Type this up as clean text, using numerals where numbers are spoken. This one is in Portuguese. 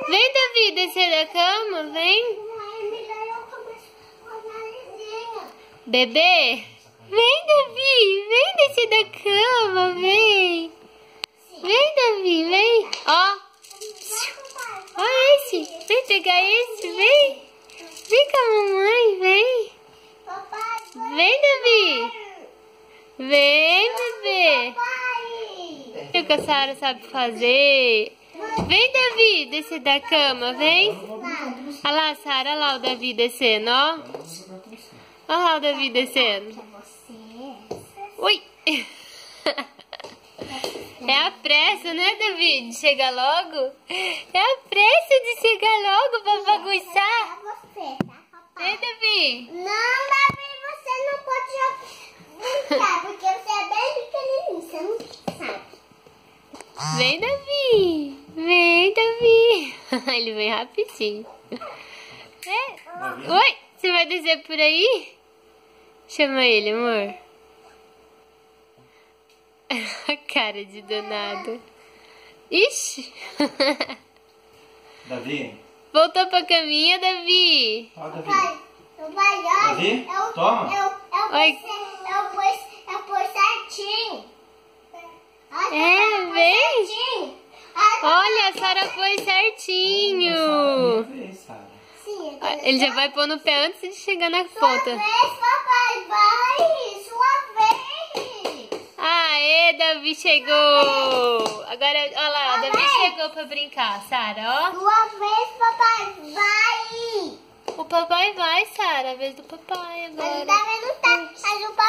Vem, Davi, descer da cama, vem. Bebê, vem, Davi, vem descer da cama, vem. Vem, Davi, vem. Ó, ó esse, vem pegar esse, vem. Vem com a mamãe, vem. Vem, Davi. Vem, bebê. O que a Sara sabe fazer? Vem, Davi, descer da cama, vem. Olha lá, Sara, olha lá o Davi descendo, ó. Olha lá o Davi descendo. Ui. É a pressa, né, Davi? De chegar logo? É a pressa de chegar logo pra bagunçar. Vem, Davi. Não, Davi, você não pode brincar, porque você é bem pequenininho, você não sabe. Vem, Davi. Vem, Davi. Ele vem rapidinho. É. Oi, você vai descer por aí? Chama ele, amor. A cara de danado. Ixi. Davi. Voltou pra caminha, Davi. Ó, Davi. Papai, Davi, toma. Oi. Eu pus certinho. É, vem. Certinho. Olha, a Sara foi certinho. Sim, Ele já vai pôr no pé antes de chegar na sua ponta. vez, papai, vai. Sua vez. Aê, Davi chegou. Agora, olha lá, Davi chegou pra brincar, Sara, ó. Sua vez, papai, vai. O papai vai, Sara, a vez do papai agora. Mas o papai não tá. Mas o papai